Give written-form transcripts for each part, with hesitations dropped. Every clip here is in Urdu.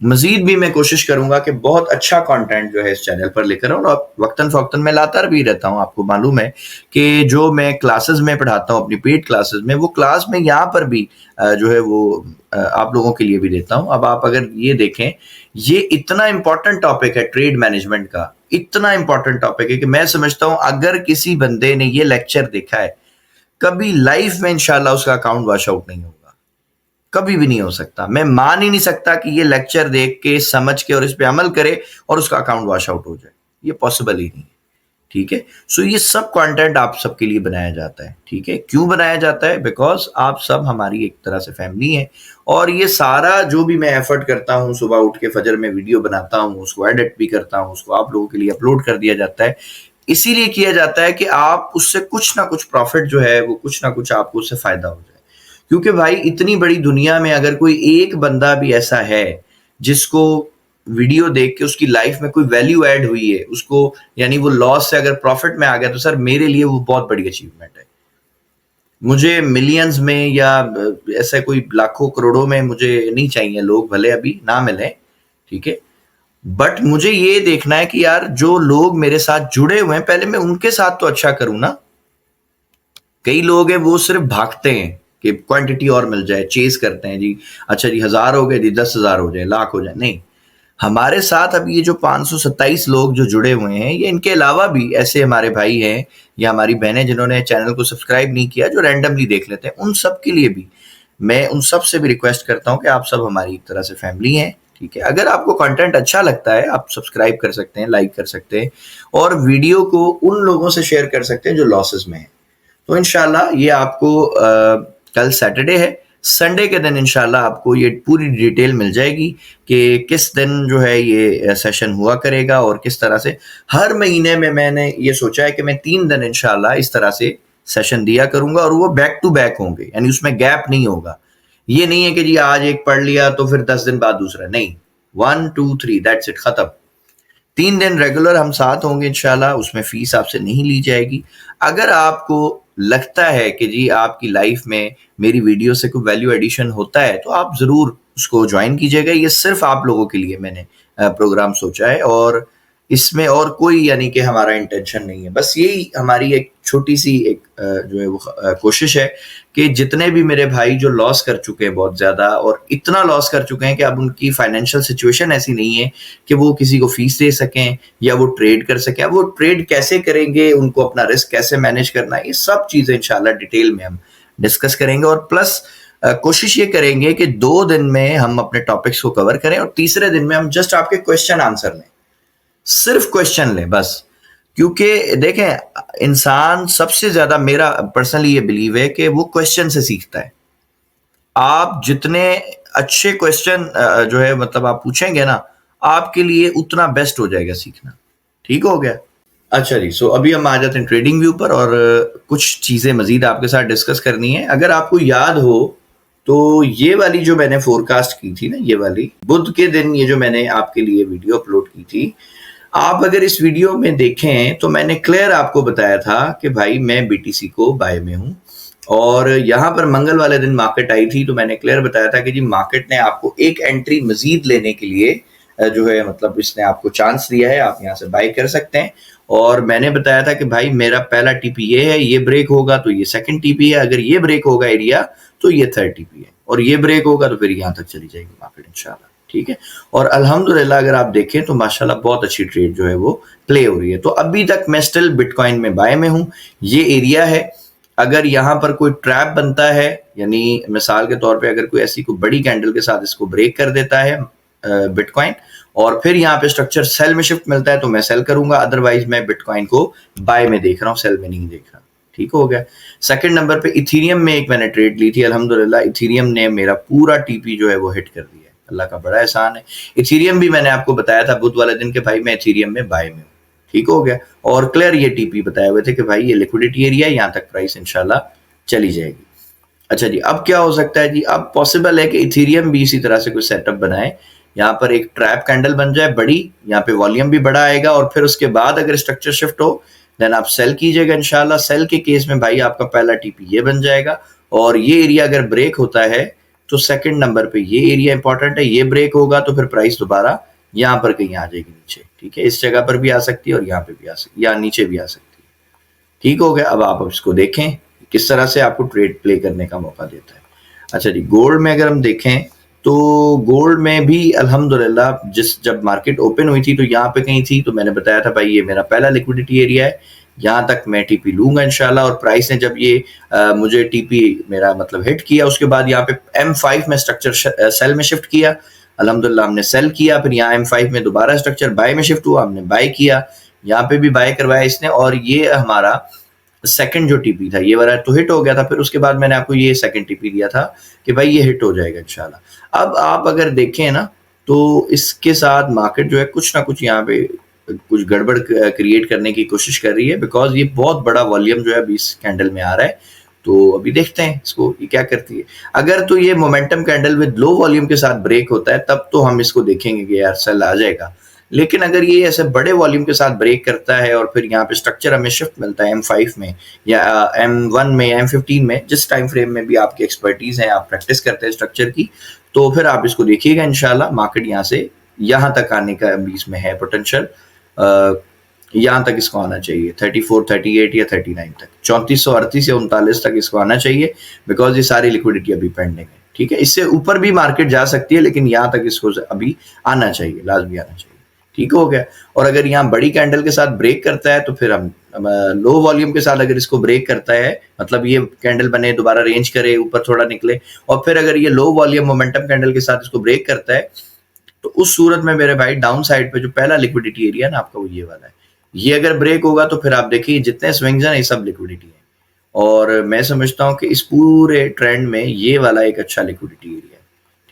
مزید بھی میں کوشش کروں گا کہ بہت اچھا کانٹینٹ جو ہے اس چینل پر لے کر آؤں، اور وقتاً فوقتاً میں لاتا بھی رہتا ہوں. آپ کو معلوم ہے کہ جو میں کلاسز میں پڑھاتا ہوں اپنی پیڈ کلاسز میں، وہ کلاس میں یہاں پر بھی جو ہے وہ آپ لوگوں کے لیے بھی دیتا ہوں. اب آپ اگر یہ دیکھیں، یہ اتنا امپورٹنٹ ٹاپک ہے ٹریڈ مینجمنٹ کا، اتنا امپورٹنٹ ٹاپک ہے کہ میں سمجھتا ہوں اگر کسی بندے نے یہ لیکچر دیکھا ہے، کبھی لائف میں انشاءاللہ اس کا اکاؤنٹ واش آؤٹ نہیں ہوگا، کبھی بھی نہیں ہو سکتا. میں مان ہی نہیں سکتا کہ یہ لیکچر دیکھ کے سمجھ کے اور اس پہ عمل کرے اور اس کا اکاؤنٹ واش آؤٹ ہو جائے. یہ پاسبل ہی نہیں ہے. ٹھیک ہے. سو یہ سب کانٹینٹ آپ سب کے لیے بنایا جاتا ہے. ٹھیک ہے. کیوں بنایا جاتا ہے؟ بیکاز آپ سب ہماری ایک طرح سے فیملی ہیں، اور یہ سارا جو بھی میں ایفرٹ کرتا ہوں، صبح اٹھ کے فجر میں ویڈیو بناتا ہوں، اس کو ایڈٹ بھی کرتا ہوں، اس کو آپ لوگوں کے لیے اپلوڈ کر دیا جاتا ہے، اسی لیے کیا جاتا ہے کہ آپ اس سے کچھ نہ کچھ پروفٹ جو ہے وہ کچھ نہ کچھ آپ کو اس سے فائدہ ہو جائے. کیونکہ بھائی اتنی بڑی دنیا میں اگر کوئی ایک بندہ بھی ایسا ہے جس کو ویڈیو دیکھ کے اس کی لائف میں کوئی ویلیو ایڈ ہوئی ہے، اس کو یعنی وہ لاس سے اگر پروفٹ میں آ گیا، تو سر میرے لیے وہ بہت بڑی اچیومنٹ ہے. مجھے ملینز میں یا ایسے کوئی لاکھوں کروڑوں میں مجھے نہیں چاہیے لوگ، بھلے ابھی نہ ملیں. ٹھیک ہے. بٹ مجھے یہ دیکھنا ہے کہ یار جو لوگ میرے ساتھ جڑے ہوئے ہیں، پہلے میں ان کے ساتھ تو اچھا کروں نا. کئی لوگ ہیں وہ صرف بھاگتے ہیں کہ کوانٹٹی اور مل جائے، چیز کرتے ہیں جی. اچھا جی 1000 ہو گئے جی، 10,000 ہو جائے، لاکھ ہو جائے. نہیں، ہمارے ساتھ اب یہ جو 527 لوگ جو جڑے ہوئے ہیں، یہ ان کے علاوہ بھی ایسے ہمارے بھائی ہیں یا ہماری بہنیں جنہوں نے چینل کو سبسکرائب نہیں کیا، جو رینڈملی دیکھ لیتے ہیں. ان سب کے لیے بھی میں ان سب سے بھی ریکویسٹ کرتا ہوں کہ آپ سب ہماری ایک طرح سے فیملی ہیں. ٹھیک ہے. اگر آپ کو کنٹینٹ اچھا لگتا ہے، آپ سبسکرائب کر سکتے ہیں، لائک کر سکتے ہیں، اور ویڈیو کو ان لوگوں سے شیئر کر سکتے ہیں جو لاسز میں ہیں. تو انشاءاللہ یہ آپ کو کل سیٹرڈے ہے، سنڈے کے دن انشاءاللہ آپ کو یہ پوری ڈیٹیل مل جائے گی کہ کس دن جو ہے یہ سیشن ہوا کرے گا اور کس طرح سے. ہر مہینے میں نے یہ سوچا ہے کہ میں 3 دن انشاءاللہ اس طرح سے سیشن دیا کروں گا، اور وہ بیک ٹو بیک ہوں گے، یعنی اس میں گیپ نہیں ہوگا. یہ نہیں ہے کہ جی آج ایک پڑھ لیا تو پھر 10 دن بعد دوسرا. نہیں، 1 2 3 دیٹس اٹ، ختم. 3 دن ریگولر ہم ساتھ ہوں گے انشاءاللہ. اس میں فیس آپ سے نہیں لی جائے گی. اگر آپ کو لگتا ہے کہ جی آپ کی لائف میں میری ویڈیو سے کوئی ویلیو ایڈیشن ہوتا ہے، تو آپ ضرور اس کو جوائن کیجیے گا. یہ صرف آپ لوگوں کے لیے میں نے پروگرام سوچا ہے، اور اس میں اور کوئی یعنی کہ ہمارا انٹینشن نہیں ہے. بس یہی ہماری ایک چھوٹی سی ایک جو ہے وہ کوشش ہے کہ جتنے بھی میرے بھائی جو لاس کر چکے ہیں بہت زیادہ، اور اتنا لاس کر چکے ہیں کہ اب ان کی فائنینشیل سچویشن ایسی نہیں ہے کہ وہ کسی کو فیس دے سکیں یا وہ ٹریڈ کر سکیں. اب وہ ٹریڈ کیسے کریں گے، ان کو اپنا رسک کیسے مینیج کرنا ہے، یہ سب چیزیں انشاءاللہ ڈیٹیل میں ہم ڈسکس کریں گے. اور پلس کوشش یہ کریں گے کہ 2 دن میں ہم اپنے ٹاپکس کو کور کریں، اور تیسرے دن میں ہم جسٹ آپ کے کویسچن آنسر لیں، صرف کویسچن لیں بس. کیونکہ دیکھیں انسان سب سے زیادہ، میرا پرسنلی یہ بلیو ہے کہ وہ کویسچن سے سیکھتا ہے. آپ جتنے اچھے کویسچن جو ہے مطلب آپ پوچھیں گے نا، آپ کے لیے اتنا بیسٹ ہو جائے گا سیکھنا. ٹھیک ہو گیا. اچھا جی، سو ابھی ہم آ جاتے ہیں ٹریڈنگ ویو پر، اور کچھ چیزیں مزید آپ کے ساتھ ڈسکس کرنی ہے. اگر آپ کو یاد ہو تو یہ والی جو میں نے فور کاسٹ کی تھی نا، یہ والی بدھ کے دن یہ جو میں نے آپ کے لیے ویڈیو اپلوڈ کی تھی، آپ اگر اس ویڈیو میں دیکھیں تو میں نے کلیئر آپ کو بتایا تھا کہ بھائی میں بی ٹی سی کو بائی میں ہوں، اور یہاں پر منگل والے دن مارکیٹ آئی تھی، تو میں نے کلیئر بتایا تھا کہ جی مارکیٹ نے آپ کو ایک انٹری مزید لینے کے لیے جو ہے مطلب اس نے آپ کو چانس دیا ہے، آپ یہاں سے بائی کر سکتے ہیں. اور میں نے بتایا تھا کہ بھائی میرا پہلا ٹی پی یہ ہے، یہ بریک ہوگا تو یہ سیکنڈ ٹی پی ہے، اگر یہ بریک ہوگا ایریا تو یہ تھرڈ ٹی پی ہے، اور یہ بریک ہوگا تو پھر یہاں تک چلی جائے گی مارکیٹ انشاءاللہ. ٹھیک ہے. اور الحمدللہ اگر آپ دیکھیں تو ماشاءاللہ بہت اچھی ٹریڈ جو ہے وہ پلے ہو رہی ہے. تو ابھی تک میں اسٹل بٹ کوائن میں بائی میں ہوں. یہ ایریا ہے، اگر یہاں پر کوئی ٹریپ بنتا ہے، یعنی مثال کے طور پہ اگر کوئی ایسی کوئی بڑی کینڈل کے ساتھ اس کو بریک کر دیتا ہے بٹ کوائن، اور پھر یہاں پہ اسٹرکچر سیل میں شفٹ ملتا ہے، تو میں سیل کروں گا. ادروائز میں بٹ کوائن کو بائی میں دیکھ رہا ہوں، سیل میں نہیں دیکھ رہا. ٹھیک ہو گیا. سیکنڈ نمبر پہ ایتھیریم میں ایک میں نے ٹریڈ لی تھی، الحمدللہ ایتھیریم نے میرا پورا ٹی پی جو ہے وہ ہٹ کر دیا ہے. اللہ کا بڑا احسان ہے. ایتھیریم بھی میں نے آپ کو بتایا تھا بدھ والے دن کہ بھائی میں ایتھیریم میں بائی میں ہوں. ٹھیک ہو گیا. اور کلیئر یہ ٹی پی بتائے ہوئے تھے کہ بھائی یہ لیکوڈیٹی ایریا ہے، یہاں تک پرائس انشاءاللہ چلی جائے گی. اچھا جی، اب کیا ہو سکتا ہے جی؟ اب پاسبل ہے کہ ایتھیریم بھی اسی طرح سے کوئی سیٹ اپ بنائے، یہاں پر ایک ٹریپ کینڈل بن جائے بڑی، یہاں پہ والیوم بھی بڑا آئے گا، اور پھر اس کے بعد اگر اسٹرکچر شفٹ ہو دین آپ سیل کیجیے گا انشاءاللہ. سیل کے کیس میں بھائی آپ کا پہلا ٹی پی یہ بن جائے گا، اور یہ ایریا اگر بریک ہوتا ہے تو سیکنڈ نمبر پہ یہ ایریا امپورٹنٹ ہے. یہ بریک ہوگا تو پھر پرائس دوبارہ یہاں پر کہیں آ جائے گی نیچے. ٹھیک ہے, اس جگہ پر بھی آ سکتی ہے اور یہاں پہ بھی آ سکتی ہے, یا نیچے بھی آ سکتی ہے. ٹھیک ہو گیا. اب آپ اس کو دیکھیں کس طرح سے آپ کو ٹریڈ پلے کرنے کا موقع دیتا ہے. اچھا جی, گولڈ میں اگر ہم دیکھیں تو گولڈ میں بھی الحمدللہ جب مارکیٹ اوپن ہوئی تھی تو یہاں پہ کہیں تھی, تو میں نے بتایا تھا بھائی یہ میرا پہلا لیکوڈیٹی ایریا ہے, یہاں تک میں ٹی پی لوں گا انشاءاللہ. اور پرائس نے جب یہ مجھے ٹی پی میرا مطلب ہٹ کیا, اس کے بعد یہاں پہ M5 میں اسٹرکچر سیل میں شفٹ کیا, الحمدللہ ہم نے سیل کیا. پھر یہاں M5 میں دوبارہ اسٹرکچر بائی میں شفٹ ہوا, ہم نے بائی کیا, یہاں پہ بھی بائی کروایا اس نے, اور یہ ہمارا سیکنڈ جو ٹی پی تھا یہ والا تو ہٹ ہو گیا تھا. پھر اس کے بعد میں نے آپ کو یہ سیکنڈ ٹی پی دیا تھا کہ بھائی یہ ہٹ ہو جائے گا انشاءاللہ. اب آپ اگر دیکھیں نا تو اس کے ساتھ مارکیٹ جو ہے کچھ نہ کچھ یہاں پہ کچھ گڑبڑ کریٹ کرنے کی کوشش کر رہی ہے, بیکاز یہ بہت بڑا والیوم جو ہے ابھی اس کینڈل میں آ رہا ہے. تو ابھی دیکھتے ہیں اس کو یہ کیا کرتی ہے. اگر تو یہ momentum candle with low volume کے ساتھ بریک ہوتا ہے تب تو ہم اس کو دیکھیں گے کہ یار سیل آ جائے گا. لیکن اگر یہ ایسے بڑے والیوم کے ساتھ بریک کرتا ہے اور پھر یہاں پہ اسٹرکچر ہمیں شفٹ ملتا ہے M5 میں یا M1 میں یا M15 میں, جس ٹائم فریم میں بھی آپ کی ایکسپرٹیز ہے, آپ پریکٹس کرتے ہیں اسٹرکچر کی, تو پھر آپ اس کو دیکھیے گا انشاءاللہ مارکیٹ یہاں سے یہاں تک آنے کا ابھی اس میں ہے پوٹینشیل. یہاں تک اس کو آنا چاہیے 34, 38 یا 39 تک, 3438 یا 39 تک اس کو آنا چاہیے, بیکاز یہ ساری لیکوڈیٹی ابھی پینڈنگ ہے. ٹھیک ہے, اس سے اوپر بھی مارکیٹ جا سکتی ہے لیکن یہاں تک اس کو ابھی آنا چاہیے, لازمی آنا چاہیے. ٹھیک ہو گیا. اور اگر یہاں بڑی کینڈل کے ساتھ بریک کرتا ہے تو پھر ہم لو والیوم کے ساتھ اگر اس کو بریک کرتا ہے, مطلب یہ کینڈل بنے دوبارہ رینج کرے اوپر تھوڑا نکلے, اور پھر اگر یہ لو والیوم مومنٹم کینڈل کے ساتھ اس کو بریک کرتا ہے تو اس صورت میں میرے بھائی ڈاؤن سائڈ پہ جو پہلا لیکوڈیٹی ایریا نا آپ کا وہ یہ والا ہے, یہ اگر بریک ہوگا تو پھر آپ دیکھیے جتنے سوئنگز ہیں یہ سب لیکوڈیٹی ہیں. اور میں سمجھتا ہوں کہ اس پورے ٹرینڈ میں یہ والا ایک اچھا لیکوڈیٹی ایریا ہے.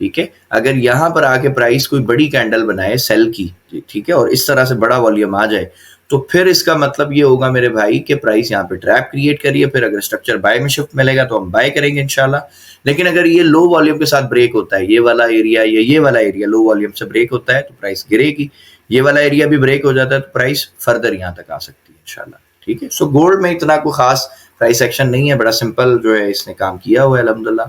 ٹھیک ہے, اگر یہاں پر آ کے پرائس کوئی بڑی کینڈل بنائے سیل کی, ٹھیک ہے, اور اس طرح سے بڑا والیوم آ جائے تو پھر اس کا مطلب یہ ہوگا میرے بھائی کہ پرائس یہاں پہ ٹریپ کریٹ کریے. پھر اگر اسٹرکچر بائی میں شفٹ ملے گا تو ہم بائی کریں گے انشاءاللہ. لیکن اگر یہ لو والیوم کے ساتھ بریک ہوتا ہے, یہ والا ایریا یا یہ والا ایریا لو والیوم سے بریک ہوتا ہے تو پرائس گرے گی. یہ والا ایریا بھی بریک ہو جاتا ہے تو پرائس فردر یہاں تک آ سکتی ہے انشاءاللہ. ٹھیک ہے, سو گولڈ میں اتنا کوئی خاص پرائس ایکشن نہیں ہے, بڑا سمپل جو ہے اس نے کام کیا ہوا ہے الحمدللہ.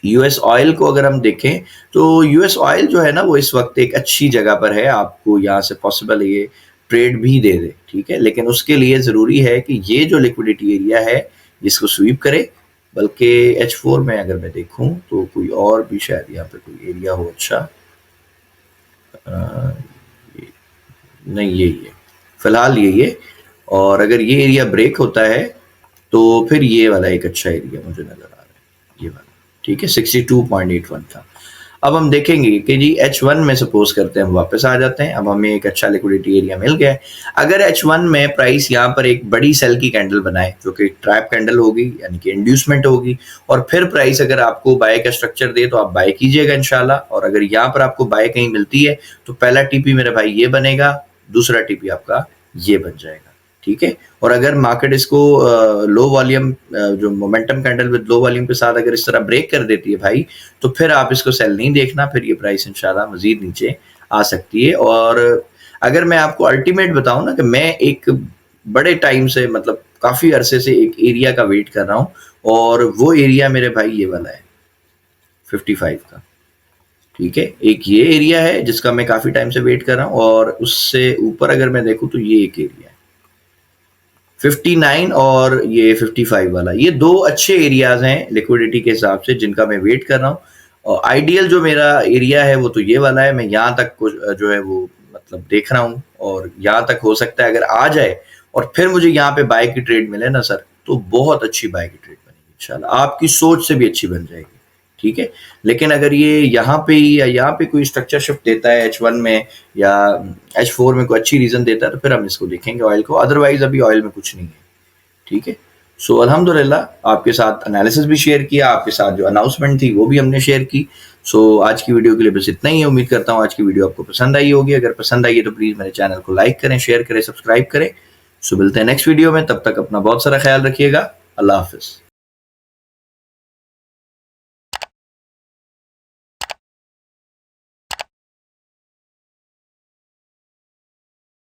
یو ایس آئل کو اگر ہم دیکھیں تو یو ایس آئل جو ہے نا وہ اس وقت ایک اچھی جگہ پر ہے, آپ کو یہاں سے پاسبل یہ ٹریڈ بھی دے دے. ٹھیک ہے, لیکن اس کے لیے ضروری ہے کہ یہ جو لیکوڈیٹی ایریا ہے جس کو سویپ کرے. بلکہ H4 میں اگر میں دیکھوں تو کوئی اور بھی شاید یہاں پہ کوئی ایریا ہو اچھا, نہیں یہی ہے فی الحال یہی ہے. اور اگر یہ ایریا بریک ہوتا ہے تو پھر یہ والا ایک اچھا ایریا مجھے نظر آ رہا ہے, یہ والا. ٹھیک ہے, 62.81 تھا. اب ہم دیکھیں گے کہ جی H1 میں سپوز کرتے ہیں ہم واپس آ جاتے ہیں. اب ہمیں ایک اچھا لیکوڈیٹی ایریا مل گیا ہے. اگر H1 میں پرائس یہاں پر ایک بڑی سیل کی کینڈل بنائے جو کہ ٹریپ کینڈل ہوگی, یعنی کہ انڈیوسمنٹ ہوگی, اور پھر پرائس اگر آپ کو بائی کا اسٹرکچر دے تو آپ بائی کیجیے گا انشاءاللہ. اور اگر یہاں پر آپ کو بائی کہیں ملتی ہے تو پہلا ٹی پی میرے بھائی یہ بنے گا, دوسرا ٹی پی آپ کا یہ بن جائے گا. ٹھیک ہے, اور اگر مارکیٹ اس کو لو والیوم جو momentum candle with low volume کے ساتھ اگر اس طرح بریک کر دیتی ہے بھائی تو پھر آپ اس کو سیل نہیں دیکھنا, پھر یہ پرائس انشاءاللہ مزید نیچے آ سکتی ہے. اور اگر میں آپ کو الٹیمیٹ بتاؤں نا کہ میں ایک بڑے ٹائم سے مطلب کافی عرصے سے ایک ایریا کا ویٹ کر رہا ہوں, اور وہ ایریا میرے بھائی یہ والا ہے 55 کا. ٹھیک ہے, ایک یہ ایریا ہے جس کا میں کافی ٹائم سے ویٹ کر رہا ہوں, اور اس سے اوپر اگر میں دیکھوں تو یہ ایک ایریا ہے 59 اور یہ 55 والا. یہ دو اچھے ایریاز ہیں لیکوڈیٹی کے حساب سے جن کا میں ویٹ کر رہا ہوں. اور آئیڈیل جو میرا ایریا ہے وہ تو یہ والا ہے, میں یہاں تک جو ہے وہ مطلب دیکھ رہا ہوں, اور یہاں تک ہو سکتا ہے اگر آ جائے اور پھر مجھے یہاں پہ بائی کی ٹریڈ ملے نا سر, تو بہت اچھی بائی کی ٹریڈ بنے گی انشاءاللہ, آپ کی سوچ سے بھی اچھی بن جائے گی. ٹھیک ہے, لیکن اگر یہ یہاں پہ ہی یا یہاں پہ کوئی اسٹرکچر شفٹ دیتا ہے H1 میں یا H4 میں کوئی اچھی ریزن دیتا ہے تو پھر ہم اس کو دیکھیں گے آئل کو. ادروائز ابھی آئل میں کچھ نہیں ہے. ٹھیک ہے, سو الحمدللہ آپ کے ساتھ انالیسس بھی شیئر کیا, آپ کے ساتھ جو اناؤنسمنٹ تھی وہ بھی ہم نے شیئر کی. سو آج کی ویڈیو کے لیے بس اتنا ہی ہے. امید کرتا ہوں آج کی ویڈیو آپ کو پسند آئی ہوگی. اگر پسند آئی ہے تو پلیز میرے چینل کو لائک کریں, شیئر کریں, سبسکرائب کریں. سو ملتے ہیں نیکسٹ ویڈیو میں, تب تک اپنا بہت سارا خیال رکھیے گا. اللہ حافظ.